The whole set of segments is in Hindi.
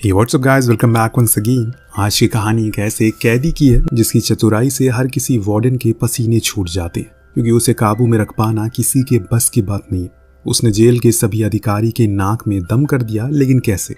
Hey what's up guys, welcome back once again. आज की कहानी एक ऐसे कैदी की है जिसकी चतुराई से हर किसी वार्डन के पसीने छूट जाते हैं, क्योंकि उसे काबू में रख पाना किसी के बस की बात नहीं है। उसने जेल के सभी अधिकारी के नाक में दम कर दिया, लेकिन कैसे?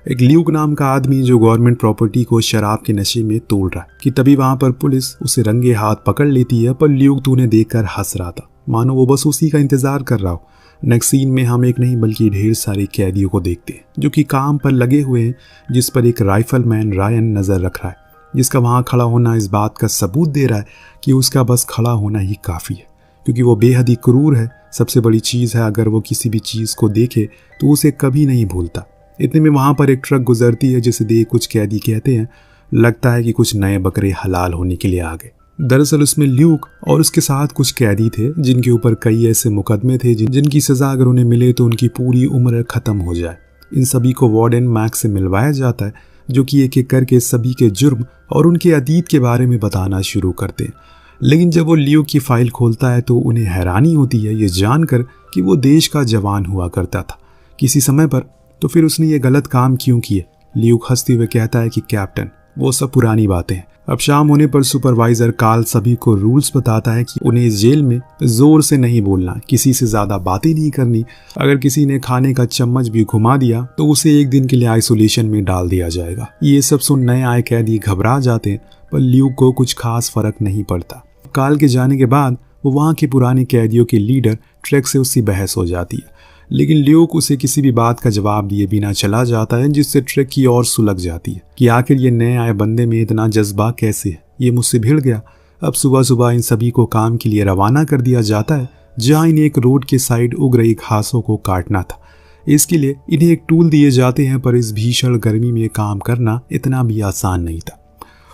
एक ल्यूक नाम का आदमी जो गवर्नमेंट प्रॉपर्टी को शराब के नशे में तोड़ रहा है कि तभी वहां पर पुलिस उसे रंगे हाथ पकड़ लेती है। पर ल्यूक तो उन्हें देखकर हंस रहा था, मानो वो बस उसी का इंतजार कर रहा हो। नेक्स्ट सीन में हम एक नहीं बल्कि ढेर सारे कैदियों को देखते हैं जो कि काम पर लगे हुए हैं, जिस पर एक राइफलमैन रायन नजर रख रहा है, जिसका वहां खड़ा होना इस बात का सबूत दे रहा है कि उसका बस खड़ा होना ही काफी है, क्योंकि वो बेहद ही क्रूर है। सबसे बड़ी चीज है, अगर वो किसी भी चीज को देखे तो उसे कभी नहीं भूलता। इतने में वहां पर एक ट्रक गुजरती है, जिसे देख कुछ कैदी कहते हैं, लगता है कि कुछ नए बकरे हलाल होने के लिए आ गए। दरअसल उसमें ल्यूक और उसके साथ कुछ कैदी थे जिनके ऊपर कई ऐसे मुकदमे थे जिनकी सजा अगर उन्हें मिले तो उनकी पूरी उम्र खत्म हो जाए। इन सभी को वार्डन मैक्स से मिलवाया जाता है, जो कि एक एक करके सभी के जुर्म और उनके अतीत के बारे में बताना शुरू करते हैं। लेकिन जब वो ल्यूक की फाइल खोलता है तो उन्हें हैरानी होती है ये जानकर कि वो देश का जवान हुआ करता था किसी समय पर। तो फिर उसने ये गलत काम क्यों किए? ल्यूक हंसते हुए कहता है कि कैप्टन, वो सब पुरानी बातें हैं। अब शाम होने पर सुपरवाइजर कार्ल सभी को रूल्स बताता है कि उन्हें इस जेल में जोर से नहीं बोलना, किसी से ज्यादा बातें नहीं करनी। अगर किसी ने खाने का चम्मच भी घुमा दिया तो उसे एक दिन के लिए आइसोलेशन में डाल दिया जाएगा। ये सब सुन नए आए कैदी घबरा जाते हैं, पर ल्यूक को कुछ खास फर्क नहीं पड़ता। कार्ल के जाने के बाद वो वहाँ के पुराने कैदियों के लीडर ट्रेक से उससे बहस हो जाती है, लेकिन ल्यूक उसे किसी भी बात का जवाब दिए बिना चला जाता है, जिससे ट्रेक की ओर सुलग जाती है कि आखिर ये नए आए बंदे में इतना जज्बा कैसे है, ये मुझसे भिड़ गया। अब सुबह सुबह इन सभी को काम के लिए रवाना कर दिया जाता है, जहां इन्हें एक रोड के साइड उग रही घासों को काटना था। इसके लिए इन्हें एक टूल दिए जाते हैं, पर इस भीषण गर्मी में काम करना इतना भी आसान नहीं था।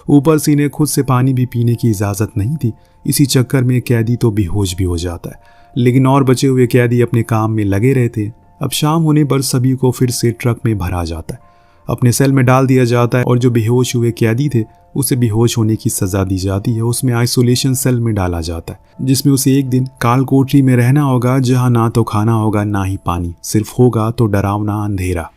ऊपर से इन्हें खुद से पानी भी पीने की इजाजत नहीं थी। इसी चक्कर में कैदी तो बेहोश भी हो जाता है, लेकिन और बचे हुए कैदी अपने काम में लगे रहते हैं। अब शाम होने पर सभी को फिर से ट्रक में भरा जाता है, अपने सेल में डाल दिया जाता है, और जो बेहोश हुए कैदी थे उसे बेहोश होने की सजा दी जाती है। उसमें आइसोलेशन सेल में डाला जाता है, जिसमें उसे एक दिन काल कोठरी में रहना होगा, जहां ना तो खाना होगा ना ही पानी, सिर्फ होगा तो डरावना अंधेरा।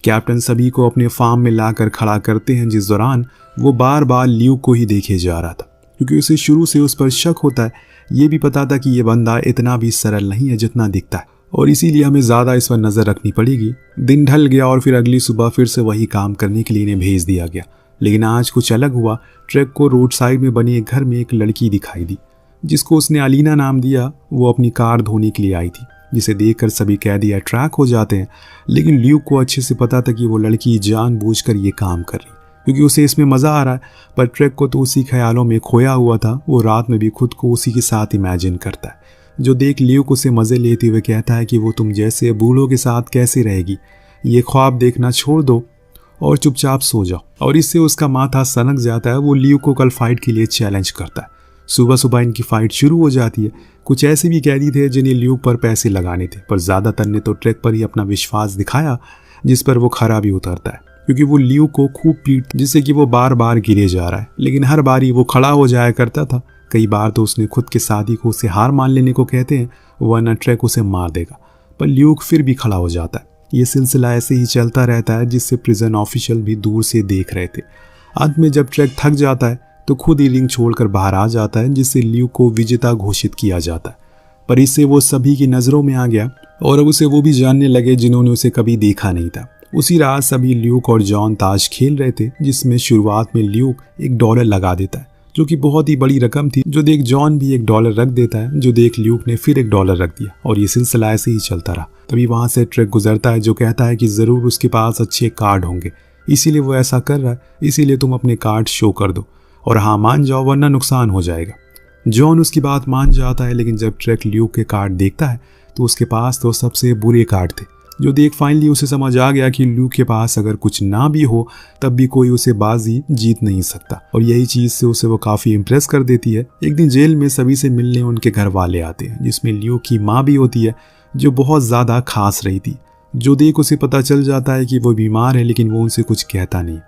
कैप्टन सभी को अपने फार्म में लाकर खड़ा करते हैं, जिस दौरान वो बार बार ल्यूक को ही देखे जा रहा था, क्योंकि उसे शुरू से उस पर शक होता है। ये भी पता था कि ये बंदा इतना भी सरल नहीं है जितना दिखता है, और इसीलिए हमें ज़्यादा इस पर नज़र रखनी पड़ेगी। दिन ढल गया और फिर अगली सुबह फिर से वही काम करने के लिए इन्हें भेज दिया गया, लेकिन आज कुछ अलग हुआ। ट्रक को रोड साइड में बने एक घर में एक लड़की दिखाई दी, जिसको उसने अलीना नाम दिया। वो अपनी कार धोने के लिए आई थी, जिसे देखकर सभी कैदी अट्रैक्ट हो जाते हैं। लेकिन ल्यूक को अच्छे से पता था कि वो लड़की जानबूझकर ये काम कर रही, क्योंकि उसे इसमें मज़ा आ रहा है। पर ट्रेक को तो उसी ख्यालों में खोया हुआ था। वो रात में भी खुद को उसी के साथ इमेजिन करता है, जो देख ल्यूक उसे मज़े लेते हुए कहता है कि वो तुम जैसे बूढ़ों के साथ कैसे रहेगी, ये ख्वाब देखना छोड़ दो और चुपचाप सो जाओ। और इससे उसका माथा सनक जाता है। वो ल्यूक को कल फाइट के लिए चैलेंज करता है। सुबह सुबह इनकी फाइट शुरू हो जाती है। कुछ ऐसे भी कैदी थे जिन्हें ल्यूक पर पैसे लगाने थे, पर ज़्यादातर ने तो ट्रेक पर ही अपना विश्वास दिखाया, जिस पर वो खरा भी उतरता है, क्योंकि वो ल्यूक को खूब पीट, जिससे कि वो बार बार गिरे जा रहा है। लेकिन हर बारी वो खड़ा हो जाया करता था। कई बार तो उसने खुद के साथी को उसे हार मान लेने को कहते हैं, वरना ट्रेक उसे मार देगा, पर ल्यूक फिर भी खड़ा हो जाता है। ये सिलसिला ऐसे ही चलता रहता है, जिससे प्रिजन ऑफिशियल भी दूर से देख रहे थे। अंत में जब ट्रेक थक जाता है तो खुद ही रिंग छोड़कर बाहर आ जाता है, जिससे ल्यूक को विजेता घोषित किया जाता है। पर इससे वो सभी की नज़रों में आ गया, और अब उसे वो भी जानने लगे जिन्होंने उसे कभी देखा नहीं था। उसी रात सभी ल्यूक और जॉन ताश खेल रहे थे, जिसमें शुरुआत में ल्यूक $1 लगा देता है, जो कि बहुत ही बड़ी रकम थी। जो देख जॉन भी $1 रख देता है, जो देख ल्यूक ने फिर $1 रख दिया, और ये सिलसिला ऐसे ही चलता रहा। तभी वहां से ट्रक गुजरता है, जो कहता है कि जरूर उसके पास अच्छे कार्ड होंगे, इसीलिए वो ऐसा कर रहा है। इसीलिए तुम अपने कार्ड शो कर दो, और हाँ मान जाओ, वरना नुकसान हो जाएगा। जॉन उसकी बात मान जाता है, लेकिन जब ट्रक ल्यूक के कार्ड देखता है तो उसके पास तो सबसे बुरे कार्ड थे, जो देख फाइनली उसे समझ आ गया कि ल्यूक के पास अगर कुछ ना भी हो तब भी कोई उसे बाजी जीत नहीं सकता। और यही चीज़ से उसे वो काफ़ी इम्प्रेस कर देती है। एक दिन जेल में सभी से मिलने उनके घर वाले आते हैं, जिसमें ल्यूक की माँ भी होती है, जो बहुत ज़्यादा खास रही थी। जो देख उसे पता चल जाता है कि वो बीमार है, लेकिन वो उनसे कुछ कहता नहीं।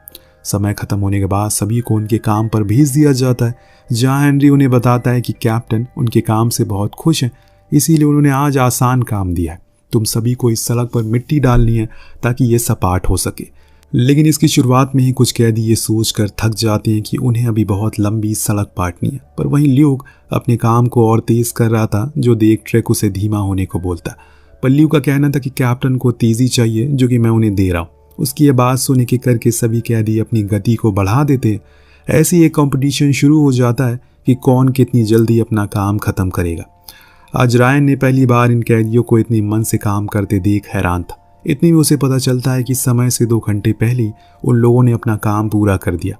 समय खत्म होने के बाद सभी को उनके काम पर भेज दिया जाता है, जहाँ हेनरी उन्हें बताता है कि कैप्टन उनके काम से बहुत खुश हैं, इसीलिए उन्होंने आज आसान काम दिया है। तुम सभी को इस सड़क पर मिट्टी डालनी है ताकि ये सपाट हो सके। लेकिन इसकी शुरुआत में ही कुछ कैदी ये सोचकर थक जाते हैं कि उन्हें अभी बहुत लंबी सड़क पाटनी है। पर वहीं ल्यूक अपने काम को और तेज कर रहा था, जो देख ट्रैक उसे धीमा होने को बोलता। पर ल्यूक का कहना था कि कैप्टन को तेजी चाहिए, जो कि मैं उन्हें दे रहा हूँ। उसकी ये बात सुन के करके सभी कैदी अपनी गति को बढ़ा देते। ऐसे ही एक कंपटीशन शुरू हो जाता है कि कौन कितनी जल्दी अपना काम खत्म करेगा। आज रायन ने पहली बार इन कैदियों को इतनी मन से काम करते देख हैरान था। इतनी में उसे पता चलता है कि समय से 2 घंटे पहले उन लोगों ने अपना काम पूरा कर दिया।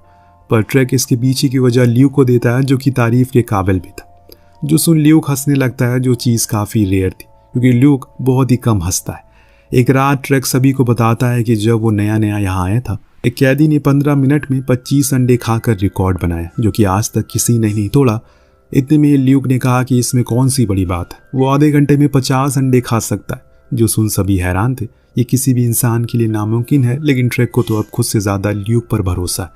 पर ट्रैक इसके पीछे की वजह ल्यूक को देता है, जो कि तारीफ के काबिल भी था। जो सुन ल्यूक हंसने लगता है, जो चीज़ काफ़ी रेयर थी क्योंकि ल्यूक बहुत ही कम हंसता है। एक रात ट्रैक सभी को बताता है कि जब वो नया नया यहाँ आया था, एक कैदी ने 15 मिनट में 25 अंडे खाकर रिकॉर्ड बनाया, जो कि आज तक किसी ने नहीं तोड़ा। इतने में ल्यूक ने कहा कि इसमें कौन सी बड़ी बात है, वो आधे घंटे में 50 अंडे खा सकता है। जो सुन सभी हैरान थे। ये किसी भी इंसान के लिए नामुमकिन है, लेकिन ट्रैक को तो अब खुद से ज़्यादा ल्यूक पर भरोसा है।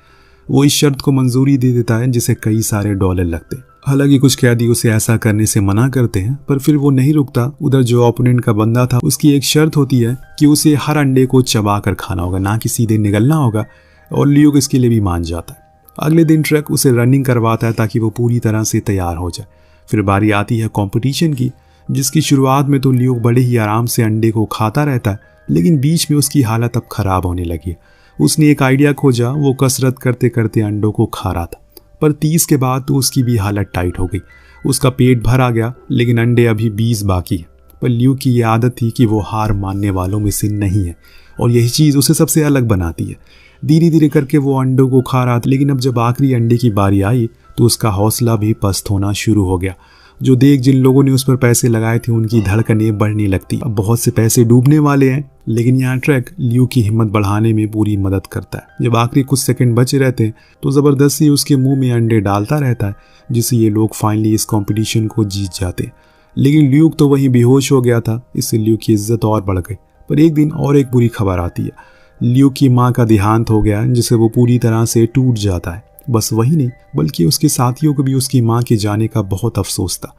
वो इस शर्त को मंजूरी दे देता है, जिसे कई सारे डॉलर लगते। हालांकि कुछ कैदी उसे ऐसा करने से मना करते हैं, पर फिर वो नहीं रुकता। उधर जो ओपोनेंट का बंदा था, उसकी एक शर्त होती है कि उसे हर अंडे को चबा कर खाना होगा, ना कि सीधे निगलना होगा, और ल्यूक इसके लिए भी मान जाता है। अगले दिन ट्रैक उसे रनिंग करवाता है ताकि वो पूरी तरह से तैयार हो जाए। फिर बारी आती है कंपटीशन की, जिसकी शुरुआत में तो ल्यूक बड़े ही आराम से अंडे को खाता रहता है, लेकिन बीच में उसकी हालत अब खराब होने लगी। उसने एक आइडिया खोजा। वो कसरत करते करते अंडों को खा रहा था, पर 30 के बाद तो उसकी भी हालत टाइट हो गई। उसका पेट भर आ गया, लेकिन अंडे अभी 20 बाकी है। पर ल्यूक की ये आदत थी कि वो हार मानने वालों में से नहीं है, और यही चीज़ उसे सबसे अलग बनाती है। धीरे धीरे करके वो अंडों को खा रहा था, लेकिन अब जब आखिरी अंडे की बारी आई तो उसका हौसला भी पस्त होना शुरू हो गया। जो देख जिन लोगों ने उस पर पैसे लगाए थे, उनकी धड़कनें बढ़ने लगती। अब बहुत से पैसे डूबने वाले हैं, लेकिन यहाँ ट्रैक ल्यूक की हिम्मत बढ़ाने में पूरी मदद करता है। जब आखिरी कुछ सेकंड बचे रहते हैं तो ज़बरदस्ती उसके मुंह में अंडे डालता रहता है, जिससे ये लोग फाइनली इस कंपटीशन को जीत जाते। लेकिन ल्यूक तो वहीं बेहोश हो गया था, इससे ल्यूक की इज्जत और बढ़ गई। पर एक दिन और एक बुरी खबर आती है। ल्यूक की माँ का देहांत हो गया, जिससे वो पूरी तरह से टूट जाता है। बस वही नहीं, बल्कि उसके साथियों को भी उसकी माँ के जाने का बहुत अफसोस था।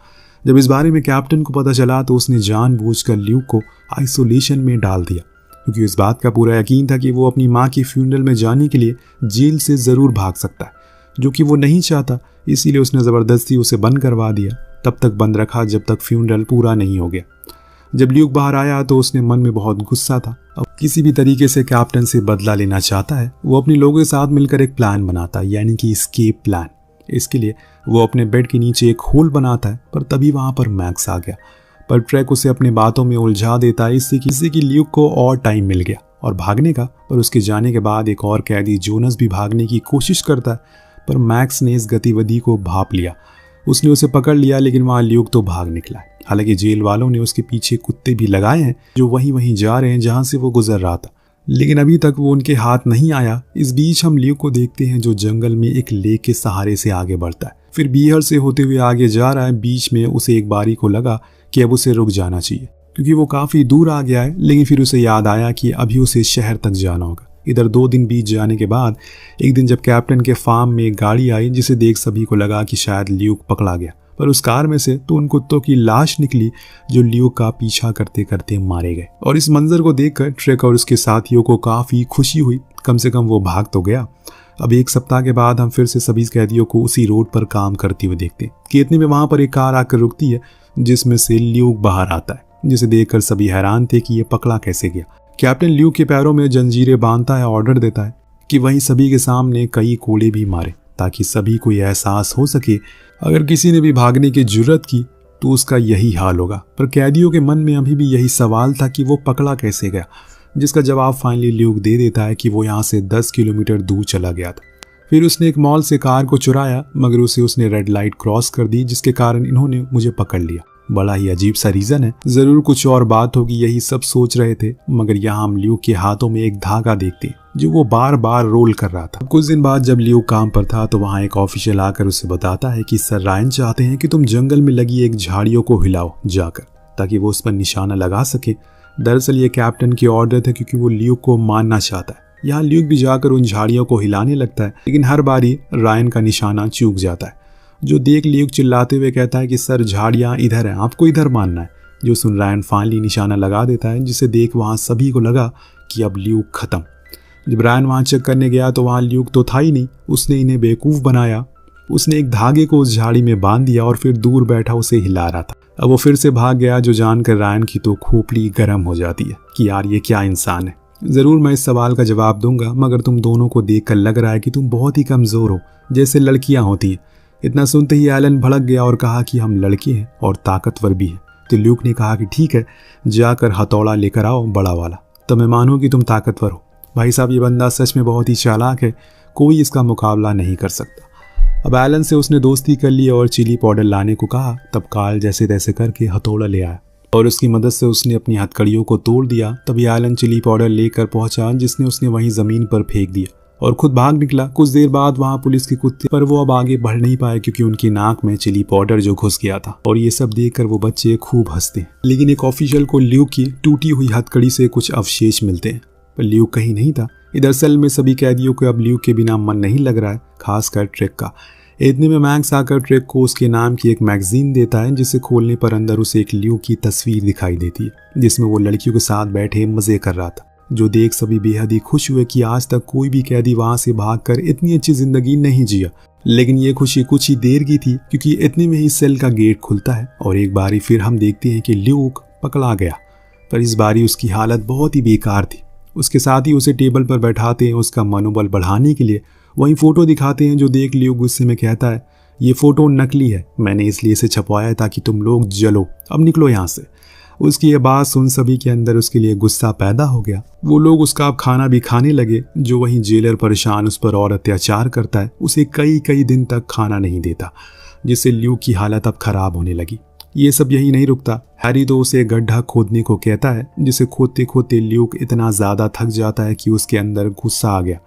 जब इस बारे में कैप्टन को पता चला तो उसने जानबूझकर ल्यूक को आइसोलेशन में डाल दिया, क्योंकि इस बात का पूरा यकीन था कि वो अपनी माँ के फ्यूनरल में जाने के लिए जेल से ज़रूर भाग सकता है, जो कि वो नहीं चाहता। इसीलिए उसने ज़बरदस्ती उसे बंद करवा दिया। तब तक बंद रखा जब तक फ्यूनरल पूरा नहीं हो गया। जब ल्यूक बाहर आया तो उसने मन में बहुत गुस्सा था। अब किसी भी तरीके से कैप्टन से बदला लेना चाहता है। वो अपने लोगों के साथ मिलकर एक प्लान बनाता है, यानी कि एस्केप प्लान। इसके लिए वो अपने बेड के नीचे एक होल बनाता है, पर तभी वहाँ पर मैक्स आ गया। पर ट्रैक उसे अपनी बातों में उलझा देता है, इससे कि ल्यूक को और टाइम मिल गया और भागने का। पर उसके जाने के बाद एक और कैदी जोनस भी भागने की कोशिश करता है, पर मैक्स ने इस गतिविधि को भांप लिया। उसने उसे पकड़ लिया, लेकिन वहाँ ल्यूक तो भाग निकला। हालांकि जेल वालों ने उसके पीछे कुत्ते भी लगाए हैं, जो वहीं जा रहे हैं जहाँ से वो गुजर रहा था, लेकिन अभी तक वो उनके हाथ नहीं आया। इस बीच हम ल्यूक को देखते हैं, जो जंगल में एक लेक के सहारे से आगे बढ़ता है। फिर बीहर से होते हुए आगे जा रहा है। बीच में उसे एक बारी को लगा कि अब उसे रुक जाना चाहिए, क्योंकि वो काफ़ी दूर आ गया है। लेकिन फिर उसे याद आया कि अभी उसे शहर तक जाना होगा। इधर 2 दिन बीत जाने के बाद एक दिन जब कैप्टन के फार्म में एक गाड़ी आई, जिसे देख सभी को लगा कि शायद ल्यूक पकड़ा गया। पर उस कार में से तो उन कुत्तों की लाश निकली, जो ल्यूक का पीछा करते करते मारे गए। और इस मंजर को देखकर ट्रेक और उसके साथियों को काफ़ी खुशी हुई। कम से कम वो भाग तो गया। अब 1 सप्ताह के बाद हम फिर से सभी कैदियों को उसी रोड पर काम करते हुए देखते हैं कि इतने में वहाँ पर एक कार आकर रुकती है, जिसमें से ल्यूक बाहर आता है, जिसे देखकर सभी हैरान थे कि ये पकड़ा कैसे गया। कैप्टन ल्यूक के पैरों में जंजीरें बांधता है, ऑर्डर देता है कि वहीं सभी के सामने कई कोड़े भी मारे, ताकि सभी को यह एहसास हो सके अगर किसी ने भी भागने की जुर्रत की तो उसका यही हाल होगा। पर कैदियों के मन में अभी भी यही सवाल था कि वो पकड़ा कैसे गया, जिसका जवाब फाइनली ल्यूक दे देता है कि वो यहाँ से 10 किलोमीटर दूर चला गया था। फिर उसने एक मॉल से कार को चुराया, मगर उसने रेड लाइट क्रॉस कर दी, जिसके कारण इन्होंने मुझे पकड़ लिया। बड़ा ही अजीब सा रीजन है, जरूर कुछ और बात होगी, यही सब सोच रहे थे। मगर यहाँ हम ल्यूक के हाथों में एक धागा देखते जो वो बार बार रोल कर रहा था। कुछ दिन बाद जब ल्यूक काम पर था तो वहाँ एक ऑफिशियल आकर उसे बताता है कि सर रायन चाहते हैं कि तुम जंगल में लगी एक झाड़ियों को हिलाओ जाकर, ताकि वो उस पर निशाना लगा सके। दरअसल ये कैप्टन की ऑर्डर था, क्योंकि वो ल्यूक को मारना चाहता है। यहाँ ल्यूक भी जाकर उन झाड़ियों को हिलाने लगता है, लेकिन हर बारी रायन का निशाना चूक जाता है। जो देख ल्यूक चिल्लाते हुए कहता है कि सर झाड़ियाँ इधर हैं, आपको इधर मानना है। जो सुन रायन फाइनली निशाना लगा देता है, जिसे देख वहाँ सभी को लगा कि अब ल्यूक खत्म। जब रायन वहां चेक करने गया तो वहां ल्यूक तो था ही नहीं। उसने इन्हें बेवकूफ बनाया। उसने एक धागे को उस झाड़ी में बांध दिया और फिर दूर बैठा उसे हिला रहा था। अब वो फिर से भाग गया, जो जानकर रायन की तो खोपड़ी गर्म हो जाती है कि यार ये क्या इंसान है। जरूर मैं इस सवाल का जवाब दूंगा, मगर तुम दोनों को देखकर लग रहा है कि तुम बहुत ही कमजोर हो, जैसे लड़कियां होती है। इतना सुनते ही एलन भड़क गया और कहा कि हम लड़के हैं और ताकतवर भी हैं। तो ल्यूक ने कहा कि ठीक है, जाकर हथौड़ा लेकर आओ बड़ा वाला, तो मैं मानूं कि तुम ताकतवर हो। भाई साहब, ये बंदा सच में बहुत ही चालाक है, कोई इसका मुकाबला नहीं कर सकता। अब एलन से उसने दोस्ती कर ली और चिली पाउडर लाने को कहा। तब कार्ल जैसे तैसे करके हथौड़ा ले आया और उसकी मदद से उसने अपनी हथकड़ियों को तोड़ दिया। तभी एलन चिली पाउडर लेकर पहुंचा, जिसने उसने वहीं जमीन पर फेंक दिया और खुद भाग निकला। कुछ देर बाद वहां पुलिस के कुत्ते, पर वो अब आगे बढ़ नहीं पाए क्योंकि उनकी नाक में चिली पाउडर जो घुस गया था। और ये सब देखकर वो बच्चे खूब हंसते। लेकिन एक ऑफिशियल को ल्यूक की टूटी हुई हथकड़ी से कुछ अवशेष मिलते हैं, पर ल्यूक कहीं नहीं था। इधर सेल में सभी कैदियों को अब ल्यूक के बिना मन नहीं लग रहा है, खासकर ट्रेक का। इतने में मैक्स आकर ट्रेक को उसके नाम की एक मैगजीन देता है, जिसे खोलने पर अंदर उसे एक ल्यूक की तस्वीर दिखाई देती है, जिसमें वो लड़कियों के साथ बैठे मजे कर रहा था। जो देख सभी बेहद ही खुश हुए कि आज तक कोई भी कैदी वहां से भागकर इतनी अच्छी जिंदगी नहीं जिया। लेकिन ये खुशी कुछ ही देर की थी, क्योंकि इतने में ही सेल का गेट खुलता है और एक बारी फिर हम देखते हैं कि ल्यूक पकड़ा गया। पर इस बारी उसकी हालत बहुत ही बेकार थी। उसके साथ ही उसे टेबल पर बैठाते हैं उसका मनोबल बढ़ाने के लिए। वहीं फोटो दिखाते हैं, जो देख ल्यूक गुस्से में कहता है, ये फोटो नकली है, मैंने इसलिए इसे छपवाया ताकि तुम लोग जलो, अब निकलो यहाँ से। उसकी ये बात सुन सभी के अंदर उसके लिए गुस्सा पैदा हो गया। वो लोग उसका अब खाना भी खाने लगे। जो वहीं जेलर परेशान उस पर और अत्याचार करता है, उसे कई कई दिन तक खाना नहीं देता, जिससे ल्यूक की हालत अब खराब होने लगी। ये सब यही नहीं रुकता। हैरी तो उसे गड्ढा खोदने को कहता है, जिसे खोदते खोदते ल्यूक इतना ज्यादा थक जाता है कि उसके अंदर गुस्सा आ गया।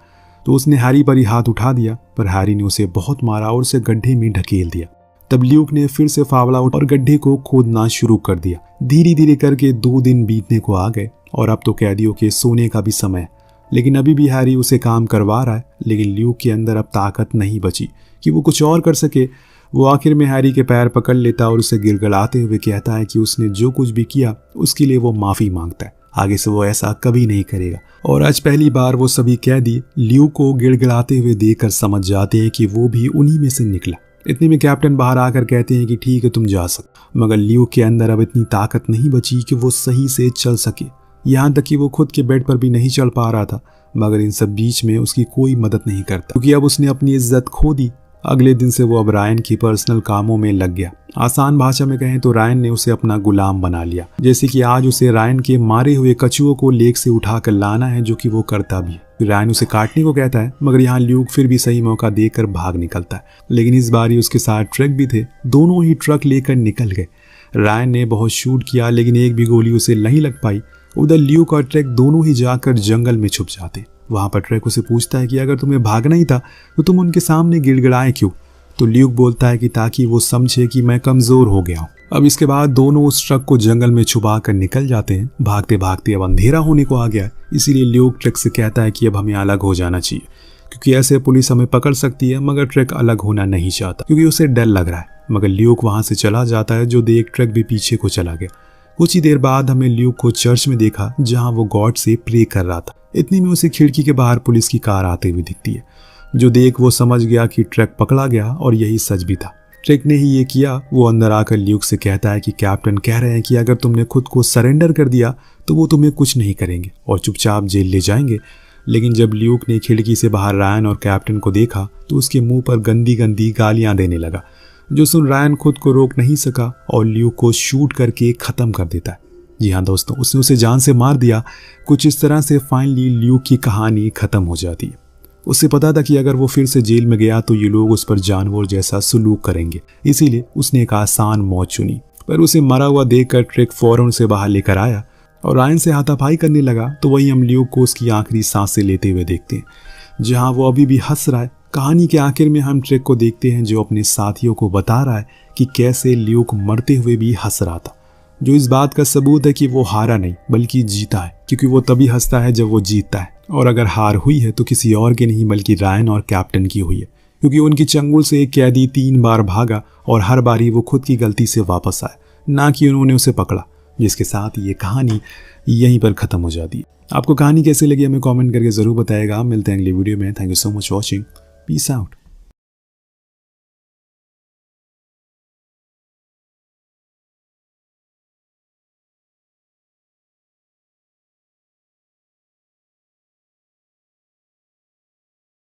तो उसने हैरी पर ही हाथ उठा दिया, पर हैरी ने उसे बहुत मारा और उसे गड्ढे में ढकेल दिया। तब ल्यूक ने फिर से फावला उठा और गड्ढे को खोदना शुरू कर दिया। धीरे धीरे करके 2 दिन बीतने को आ गए और अब तो कैदियों के सोने का भी समय। लेकिन अभी भी हैरी उसे काम करवा रहा है। लेकिन ल्यूक के अंदर अब ताकत नहीं बची कि वो कुछ और कर सके। वो आखिर में हैरी के पैर पकड़ लेता और उसे गिड़गिड़ाते हुए कहता है कि उसने जो कुछ भी किया उसके लिए वो माफी मांगता है, आगे से वो ऐसा कभी नहीं करेगा। और आज पहली बार वो सभी कैदी ल्यूक को गिड़गिड़ाते हुए देखकर समझ जाते हैं कि वो भी उन्हीं में से निकला। इतने में कैप्टन बाहर आकर कहते हैं कि ठीक है, तुम जा सकते। मगर ल्यूक के अंदर अब इतनी ताकत नहीं बची कि वो सही से चल सके। यहाँ तक कि वो खुद के बेड पर भी नहीं चल पा रहा था। मगर इन सब बीच में उसकी कोई मदद नहीं करता, क्योंकि अब उसने अपनी इज्जत खो दी। अगले दिन से वो अब रायन की पर्सनल कामों में लग गया। आसान भाषा में कहें तो रायन ने उसे अपना गुलाम बना लिया। जैसे कि आज उसे रायन के मारे हुए कछुओं को लेक से उठाकर लाना है, जो कि वो करता भी है। रायन उसे काटने को कहता है, मगर यहाँ ल्यूक फिर भी सही मौका देकर भाग निकलता है। लेकिन इस बार उसके साथ ट्रक भी थे। दोनों ही ट्रक लेकर निकल गए। रायन ने बहुत शूट किया, लेकिन एक भी गोली उसे नहीं लग पाई। उधर ल्यूक और ट्रक दोनों ही जाकर जंगल में छुप जाते। वहां पर ट्रक उसे पूछता है कि अगर तुम्हें भागना ही था तो तुम उनके सामने गिड़गिड़ाए क्यों? तो ल्यूक बोलता है कि ताकि वो समझे कि मैं कमजोर हो गया हूँ। अब इसके बाद दोनों उस ट्रक को जंगल में छुपा कर निकल जाते हैं। भागते भागते अब अंधेरा होने को आ गया है, इसीलिए ल्यूक ट्रक से कहता है कि अब हमें अलग हो जाना चाहिए, क्योंकि ऐसे पुलिस हमें पकड़ सकती है। मगर ट्रक अलग होना नहीं चाहता क्योंकि उसे डर लग रहा है। मगर ल्यूक वहां से चला जाता है, जो देख ट्रक भी पीछे को चला गया। कुछ ही देर बाद हमें ल्यूक को चर्च में देखा, जहां वो गॉड से प्रे कर रहा था। इतनी में उसे खिड़की के बाहर पुलिस की कार आते हुए दिखती है। जो देख वो समझ गया कि ट्रक पकड़ा गया, और यही सच भी था। ट्रक ने ही ये किया। वो अंदर आकर ल्यूक से कहता है कि कैप्टन कह रहे हैं कि अगर तुमने खुद को सरेंडर कर दिया तो वो तुम्हें कुछ नहीं करेंगे और चुपचाप जेल ले जाएंगे। लेकिन जब ल्यूक ने खिड़की से बाहर रायन और कैप्टन को देखा तो उसके मुंह पर गंदी गंदी गालियां देने लगा, जो सुन रायन खुद को रोक नहीं सका और ल्यूक को शूट करके खत्म कर देता है। जी हाँ दोस्तों, उसने उसे जान से मार दिया। कुछ इस तरह से फाइनली ल्यूक की कहानी खत्म हो जाती है। उसे पता था कि अगर वो फिर से जेल में गया तो ये लोग उस पर जानवर जैसा सलूक करेंगे, इसीलिए उसने एक आसान मौत चुनी। पर उसे मरा हुआ देखकर ट्रेक फौरन उसे बाहर लेकर आया और रायन से हाथापाई करने लगा। तो वही हम ल्यूक को उसकी आखिरी सांसें लेते हुए देखते हैं, जहाँ वो अभी भी हंस रहा है। कहानी के आखिर में हम ट्रेक को देखते हैं, जो अपने साथियों को बता रहा है कि कैसे ल्यूक मरते हुए भी हंस रहा था, जो इस बात का सबूत है कि वो हारा नहीं बल्कि जीता है, क्योंकि वो तभी हंसता है जब वो जीतता है। और अगर हार हुई है तो किसी और की नहीं बल्कि रायन और कैप्टन की हुई है, क्योंकि उनकी चंगुल से एक कैदी 3 बार भागा और हर बारी वो खुद की गलती से वापस आया, ना कि उन्होंने उसे पकड़ा। जिसके साथ ये कहानी यहीं पर ख़त्म हो जाती है। आपको कहानी कैसी लगी हमें कमेंट करके ज़रूर बताएगा। मिलते हैं अगली वीडियो में। Thank you so much watching. Peace out.